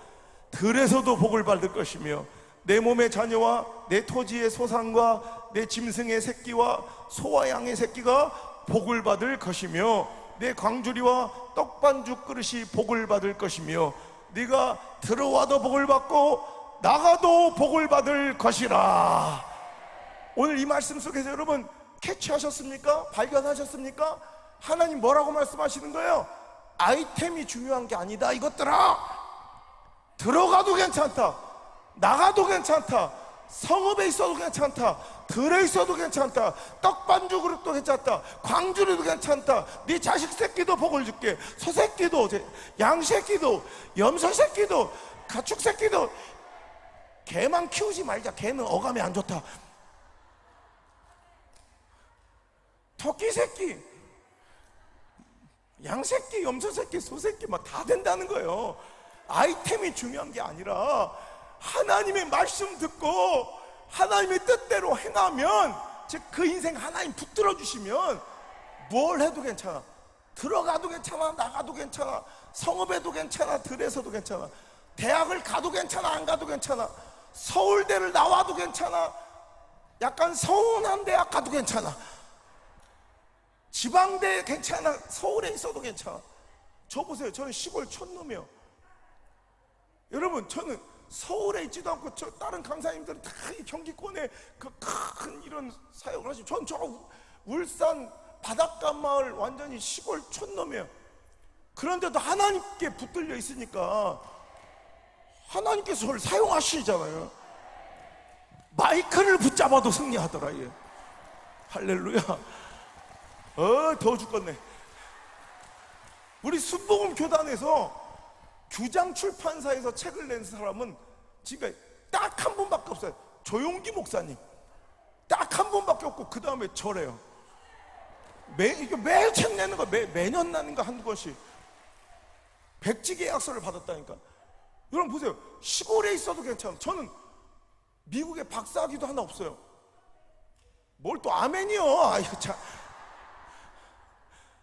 들에서도 복을 받을 것이며 내 몸의 자녀와 내 토지의 소산과 내 짐승의 새끼와 소와 양의 새끼가 복을 받을 것이며 내 광주리와 떡반죽 그릇이 복을 받을 것이며 네가 들어와도 복을 받고 나가도 복을 받을 것이라. 오늘 이 말씀 속에서 여러분 캐치하셨습니까? 발견하셨습니까? 하나님 뭐라고 말씀하시는 거예요? 아이템이 중요한 게 아니다 이것들아. 들어가도 괜찮다, 나가도 괜찮다, 성읍에 있어도 괜찮다, 들에 있어도 괜찮다, 떡반죽 그릇도 괜찮다, 광주리도 괜찮다, 네 자식 새끼도 복을 줄게, 소 새끼도 양 새끼도 염소 새끼도 가축 새끼도. 개만 키우지 말자. 개는 어감이 안 좋다. 토끼 새끼, 양 새끼, 염소 새끼, 소 새끼 막 다 된다는 거예요. 아이템이 중요한 게 아니라 하나님의 말씀 듣고 하나님의 뜻대로 행하면, 즉 그 인생 하나님 붙들어 주시면 뭘 해도 괜찮아. 들어가도 괜찮아, 나가도 괜찮아, 성읍에도 괜찮아, 들에서도 괜찮아, 대학을 가도 괜찮아, 안 가도 괜찮아, 서울대를 나와도 괜찮아, 약간 서운한 대학 가도 괜찮아, 지방대 괜찮아, 서울에 있어도 괜찮아. 저 보세요. 저는 시골 촌놈이요. 여러분, 저는 서울에 있지도 않고 저 다른 강사님들은 다 경기권에 그 큰 이런 사역을 하시고, 전 저 울산 바닷가 마을 완전히 시골 촌놈이에요. 그런데도 하나님께 붙들려 있으니까 하나님께서 저를 사용하시잖아요. 마이크를 붙잡아도 승리하더라. 예. 할렐루야. 더워 죽겠네. 우리 순복음 교단에서 규장 출판사에서 책을 낸 사람은 지금 딱 한 분밖에 없어요. 조용기 목사님. 딱 한 분밖에 없고 그 다음에 저래요. 매일 책 내는 거, 매년 나는 거 한두 번씩. 백지 계약서를 받았다니까. 여러분 보세요. 시골에 있어도 괜찮아. 저는 미국에 박사학위도 하나 없어요. 뭘 또 아멘이요. 아이고 참.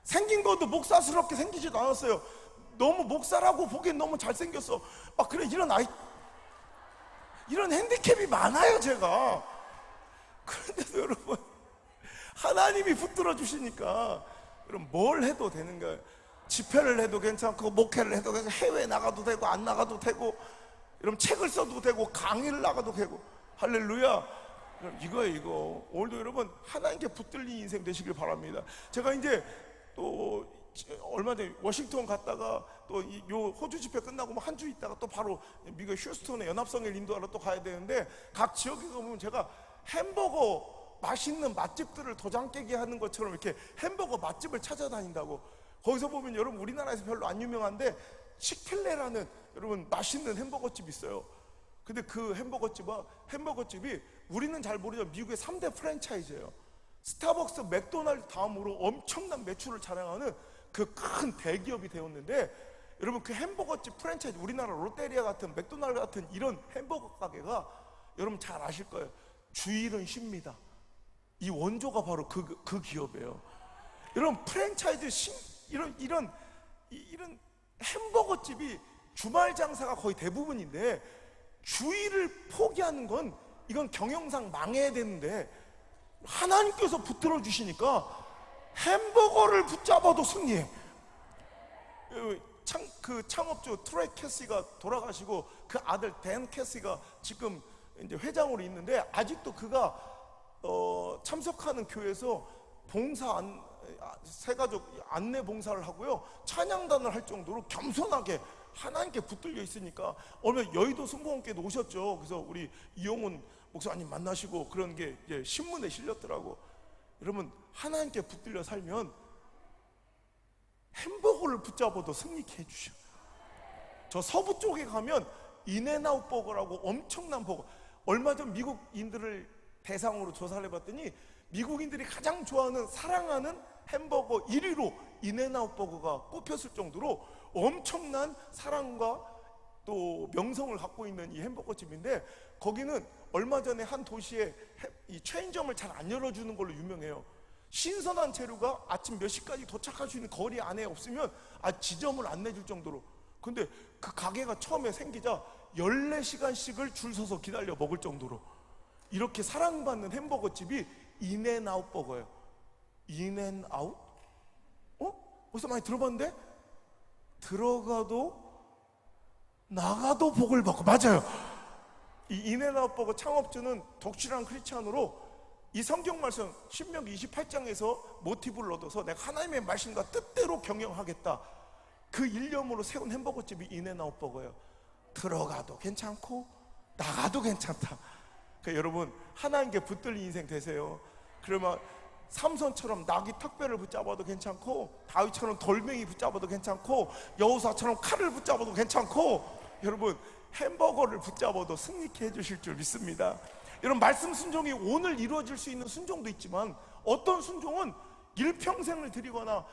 생긴 것도 목사스럽게 생기지도 않았어요. 너무 목사라고 보기엔 너무 잘생겼어. 막 그래, 이런 핸디캡이 많아요 제가. 그런데도 여러분 하나님이 붙들어 주시니까 여러분 뭘 해도 되는 거예요. 집회를 해도 괜찮고 목회를 해도 괜찮고 해외 나가도 되고 안 나가도 되고, 여러분 책을 써도 되고 강의를 나가도 되고. 할렐루야. 이거 오늘도 여러분 하나님께 붙들린 인생 되시길 바랍니다. 제가 이제 또 얼마 전에 워싱턴 갔다가 또 요 호주 집회 끝나고 한 주 있다가 또 바로 미국 휴스턴에 연합성회 인도하러 또 가야 되는데, 각 지역에 가보면 제가 햄버거 맛있는 맛집들을 도장 깨게 하는 것처럼 이렇게 햄버거 맛집을 찾아다닌다고. 거기서 보면 여러분 우리나라에서 별로 안 유명한데 치킬레라는 여러분 맛있는 햄버거집이 있어요. 근데 그 햄버거집이 우리는 잘 모르죠. 미국의 3대 프랜차이즈예요. 스타벅스, 맥도날드 다음으로 엄청난 매출을 자랑하는 그 큰 대기업이 되었는데, 여러분 그 햄버거집 프랜차이즈, 우리나라 롯데리아 같은 맥도날드 같은 이런 햄버거 가게가 여러분 잘 아실 거예요. 주일은 쉽니다. 이 원조가 바로 그 기업이에요. 여러분 프랜차이즈 이런 햄버거집이 주말 장사가 거의 대부분인데, 주일을 포기하는 건 이건 경영상 망해야 되는데 하나님께서 붙들어 주시니까 햄버거를 붙잡아도 승리해. 그 창업주 트레이 캐시가 돌아가시고 그 아들 댄 캐시가 지금 이제 회장으로 있는데, 아직도 그가 참석하는 교회에서 새가족 안내 봉사를 하고요, 찬양단을 할 정도로 겸손하게 하나님께 붙들려 있으니까. 얼마 여의도 순복음교회도 오셨죠. 그래서 우리 이용훈 목사님 만나시고 그런 게 이제 신문에 실렸더라고. 여러분 하나님께 붙들려 살면 햄버거를 붙잡아도 승리케 해주셔. 저 서부 쪽에 가면 인앤아웃 버거라고 엄청난 버거. 얼마 전 미국인들을 대상으로 조사를 해봤더니 미국인들이 가장 좋아하는, 사랑하는 햄버거 1위로 인앤아웃 버거가 꼽혔을 정도로 엄청난 사랑과 또 명성을 갖고 있는 이 햄버거 집인데, 거기는 얼마 전에 한 도시에 이 체인점을 잘 안 열어주는 걸로 유명해요. 신선한 재료가 아침 몇 시까지 도착할 수 있는 거리 안에 없으면 지점을 안 내줄 정도로. 근데 그 가게가 처음에 생기자 14시간씩을 줄 서서 기다려 먹을 정도로 이렇게 사랑받는 햄버거 집이 인앤아웃 버거예요. 인앤아웃? 어디서 많이 들어봤는데? 들어가도 나가도 복을 받고. 맞아요. 이 인앤아웃 버거 창업주는 독실한 크리스찬으로 이 성경 말씀 신명기 28장에서 모티브를 얻어서 내가 하나님의 말씀과 뜻대로 경영하겠다, 그 일념으로 세운 햄버거 집이 인앤아웃 버거예요. 들어가도 괜찮고 나가도 괜찮다. 그러니까 여러분, 하나님께 붙들린 인생 되세요. 그러면 삼손처럼 나귀 턱뼈를 붙잡아도 괜찮고, 다윗처럼 돌멩이 붙잡아도 괜찮고, 여호사처럼 칼을 붙잡아도 괜찮고, 여러분 햄버거를 붙잡아도 승리케 해주실 줄 믿습니다. 여러분, 말씀 순종이 오늘 이루어질 수 있는 순종도 있지만, 어떤 순종은 일평생을 드리거나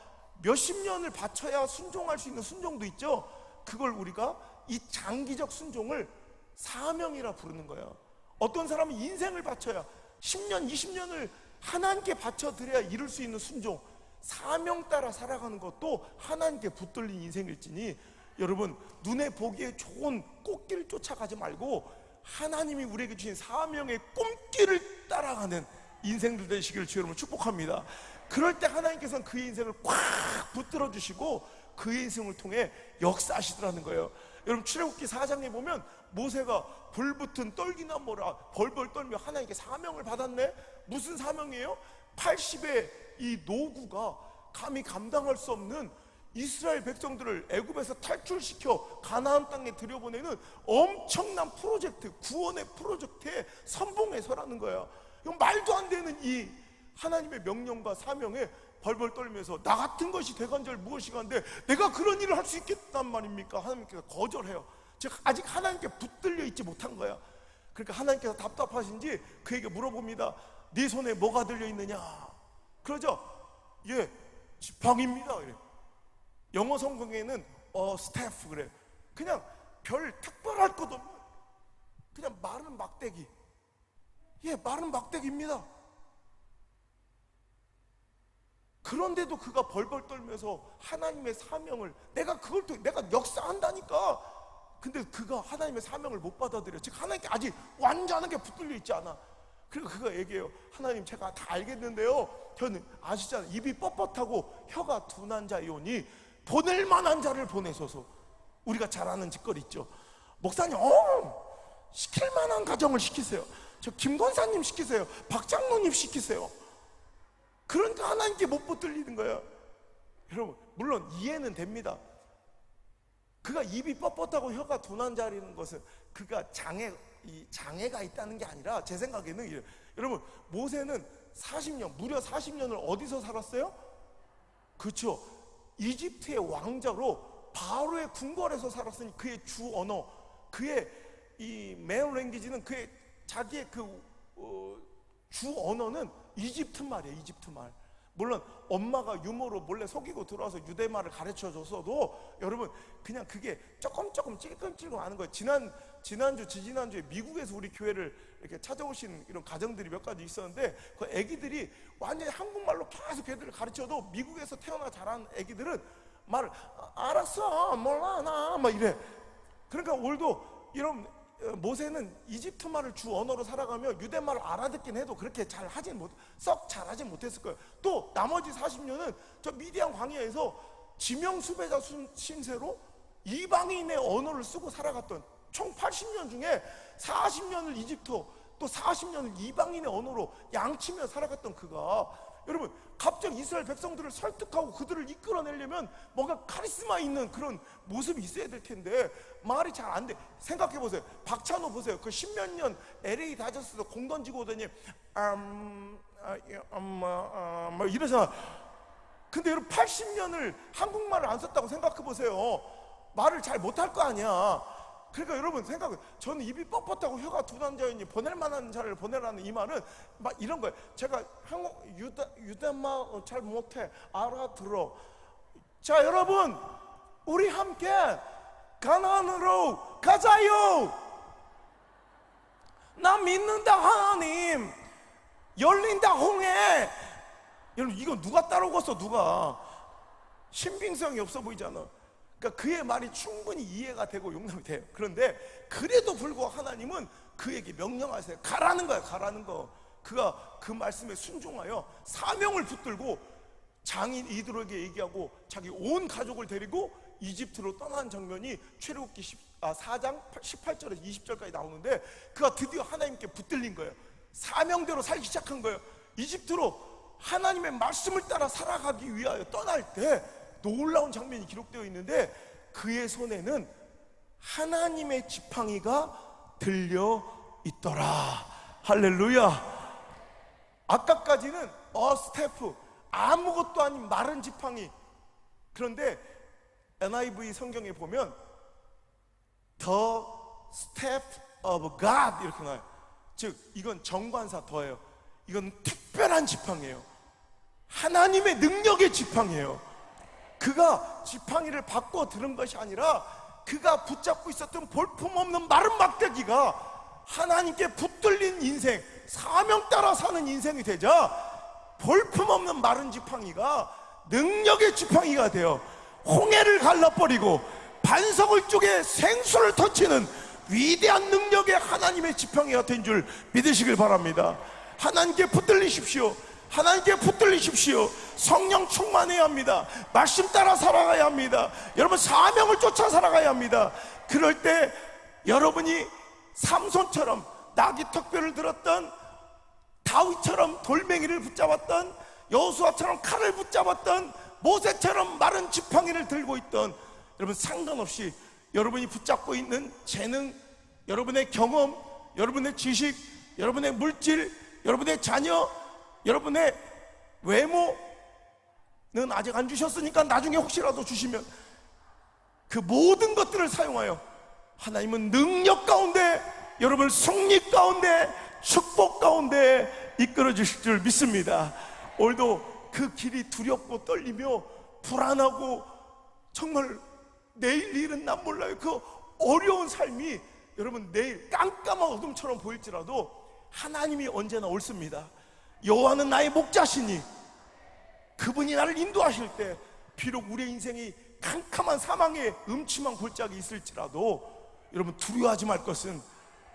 몇십 년을 바쳐야 순종할 수 있는 순종도 있죠. 그걸 우리가 이 장기적 순종을 사명이라 부르는 거예요. 어떤 사람은 인생을 바쳐야 10년, 20년을 하나님께 바쳐드려야 이룰 수 있는 순종, 사명 따라 살아가는 것도 하나님께 붙들린 인생일지니, 여러분 눈에 보기에 좋은 꽃길을 쫓아가지 말고 하나님이 우리에게 주신 사명의 꿈길을 따라가는 인생들 되시기를 주 여러분 축복합니다. 그럴 때 하나님께서는 그의 인생을 꽉 붙들어 주시고 그의 인생을 통해 역사하시더라는 거예요. 여러분 출애굽기 4장에 보면 모세가 불붙은 떨기나무라 벌벌 떨며 하나님께 사명을 받았네. 무슨 사명이에요? 80의 이 노구가 감히 감당할 수 없는 이스라엘 백성들을 애굽에서 탈출시켜 가나안 땅에 들여보내는 엄청난 프로젝트, 구원의 프로젝트에 선봉에 서라는 거예요. 이건 말도 안 되는 이 하나님의 명령과 사명에 벌벌 떨면서 나 같은 것이 대간절 무엇이가 한데 내가 그런 일을 할 수 있겠단 말입니까? 하나님께서 거절해요. 즉 아직 하나님께 붙들려 있지 못한 거야. 그러니까 하나님께서 답답하신지 그에게 물어봅니다. 네 손에 뭐가 들려 있느냐? 그러죠? 예, 지팡이입니다. 그래. 영어 성경에는 스태프 그래. 그냥 별 특별할 것 없는 그냥 마른 막대기. 예, 마른 막대기입니다. 그런데도 그가 벌벌 떨면서 하나님의 사명을 내가 그걸 또 내가 역사한다니까. 근데 그가 하나님의 사명을 못 받아들여. 즉 하나님께 아직 완전하게 붙들려 있지 않아. 그리고 그가 얘기해요. 하나님 제가 다 알겠는데요, 저는 아시잖아요. 입이 뻣뻣하고 혀가 둔한 자이오니 보낼 만한 자를 보내소서. 우리가 잘 아는 짓거리 있죠. 목사님 시킬 만한 가정을 시키세요. 저 김권사님 시키세요. 박장로님 시키세요. 그러니까 하나님께 못 붙들리는 거예요. 여러분 물론 이해는 됩니다. 그가 입이 뻣뻣하고 혀가 둔한 자라는 것은 그가 장애가 있다는 게 아니라 제 생각에는 이래요. 여러분 모세는 40년 무려 40년을 어디서 살았어요? 그렇죠. 이집트의 왕자로 바로의 궁궐에서 살았으니 그의 주 언어, 그의 이 메인 랭귀지는 그의 자기의 주 언어는 이집트 말이에요. 이집트 말. 물론 엄마가 유머로 몰래 속이고 들어와서 유대 말을 가르쳐 줬어도 여러분 그냥 그게 조금 찔끔찔끔 아는 거예요. 지난주에 미국에서 우리 교회를 이렇게 찾아오신 이런 가정들이 몇 가지 있었는데 그 애기들이 완전히 한국말로 계속 애들을 가르쳐도 미국에서 태어나 자란 애기들은 말을 알았어 몰라 나 막 이래. 그러니까 오늘도 이런 모세는 이집트 말을 주 언어로 살아가며 유대 말을 알아듣긴 해도 그렇게 썩 잘하진 못했을 거예요. 또 나머지 40년은 저 미디안 광야에서 지명 수배자 신세로 이방인의 언어를 쓰고 살아갔던, 총 80년 중에 40년을 이집트 또 40년을 이방인의 언어로 양치며 살아갔던 그가 여러분 갑자기 이스라엘 백성들을 설득하고 그들을 이끌어내려면 뭔가 카리스마 있는 그런 모습이 있어야 될 텐데 말이 잘 안 돼. 생각해 보세요. 박찬호 보세요. 그 십몇 년 LA 다저스에서 공 던지고 오더니 뭐 이러잖아. 근데 여러분 80년을 한국말을 안 썼다고 생각해 보세요. 말을 잘 못할 거 아니야. 그러니까 여러분 생각해, 저는 입이 뻣뻣하고 혀가 둔한 자이니 보낼 만한 자를 보내라는 이 말은 막 이런 거예요. 제가 유대말 잘 못해 알아들어. 자 여러분 우리 함께 가나안으로 가자요. 나 믿는다 하나님. 열린다 홍해. 여러분 이거 누가 따라오겠어? 누가? 신빙성이 없어 보이잖아. 그러니까 그의 말이 충분히 이해가 되고 용납이 돼요. 그런데 그래도 불구하고 하나님은 그에게 명령하세요. 가라는 거야. 가라는 거. 그가 그 말씀에 순종하여 사명을 붙들고 장인 이드로에게 얘기하고 자기 온 가족을 데리고 이집트로 떠난 장면이 출애굽기 4장 18절에서 20절까지 나오는데, 그가 드디어 하나님께 붙들린 거예요. 사명대로 살기 시작한 거예요. 이집트로 하나님의 말씀을 따라 살아가기 위하여 떠날 때 놀라운 장면이 기록되어 있는데, 그의 손에는 하나님의 지팡이가 들려 있더라. 할렐루야. 아까까지는 스태프, 아무것도 아닌 마른 지팡이. 그런데 NIV 성경에 보면 The Staff of God 이렇게 나와요. 즉 이건 정관사 더예요. 이건 특별한 지팡이에요. 하나님의 능력의 지팡이에요. 그가 지팡이를 바꿔 들은 것이 아니라 그가 붙잡고 있었던 볼품없는 마른 막대기가 하나님께 붙들린 인생, 사명 따라 사는 인생이 되자 볼품없는 마른 지팡이가 능력의 지팡이가 되어 홍해를 갈라버리고 반석을 쪼개 생수를 터치는 위대한 능력의 하나님의 지팡이가 된 줄 믿으시길 바랍니다. 하나님께 붙들리십시오. 하나님께 붙들리십시오. 성령 충만해야 합니다. 말씀 따라 살아가야 합니다. 여러분 사명을 쫓아 살아가야 합니다. 그럴 때 여러분이 삼손처럼 나귀 턱뼈를 들었던, 다윗처럼 돌멩이를 붙잡았던, 여호수아처럼 칼을 붙잡았던, 모세처럼 마른 지팡이를 들고 있던, 여러분 상관없이 여러분이 붙잡고 있는 재능, 여러분의 경험, 여러분의 지식, 여러분의 물질, 여러분의 자녀, 여러분의 외모는 아직 안 주셨으니까 나중에 혹시라도 주시면 그 모든 것들을 사용하여 하나님은 능력 가운데, 여러분을 승리 가운데, 축복 가운데 이끌어 주실 줄 믿습니다. 오늘도 그 길이 두렵고 떨리며 불안하고 정말 내일 일은 난 몰라요. 그 어려운 삶이 여러분 내일 깜깜한 어둠처럼 보일지라도 하나님이 언제나 옳습니다. 여호와는 나의 목자시니 그분이 나를 인도하실 때 비록 우리의 인생이 캄캄한 사망의 음침한 골짜기 있을지라도 여러분 두려워하지 말 것은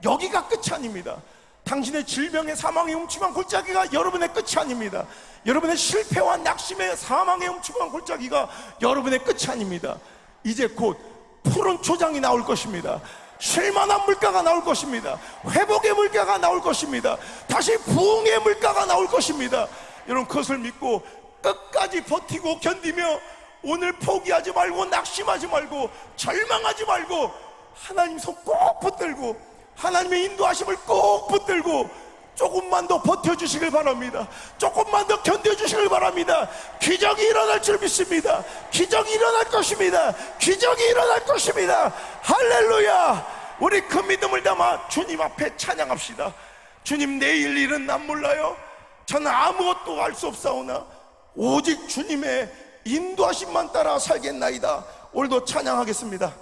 여기가 끝이 아닙니다. 당신의 질병의 사망의 음침한 골짜기가 여러분의 끝이 아닙니다. 여러분의 실패와 낙심의 사망의 음침한 골짜기가 여러분의 끝이 아닙니다. 이제 곧 푸른 초장이 나올 것입니다. 쉴만한 물가가 나올 것입니다. 회복의 물가가 나올 것입니다. 다시 부흥의 물가가 나올 것입니다. 여러분 그것을 믿고 끝까지 버티고 견디며 오늘 포기하지 말고 낙심하지 말고 절망하지 말고 하나님 손 꼭 붙들고 하나님의 인도하심을 꼭 붙들고 조금만 더 버텨주시길 바랍니다. 조금만 더 견뎌주시길 바랍니다. 기적이 일어날 줄 믿습니다. 기적이 일어날 것입니다. 기적이 일어날 것입니다. 할렐루야. 우리 그 믿음을 담아 주님 앞에 찬양합시다. 주님 내일 일은 난 몰라요. 저는 아무것도 알 수 없사오나 오직 주님의 인도하심만 따라 살겠나이다. 오늘도 찬양하겠습니다.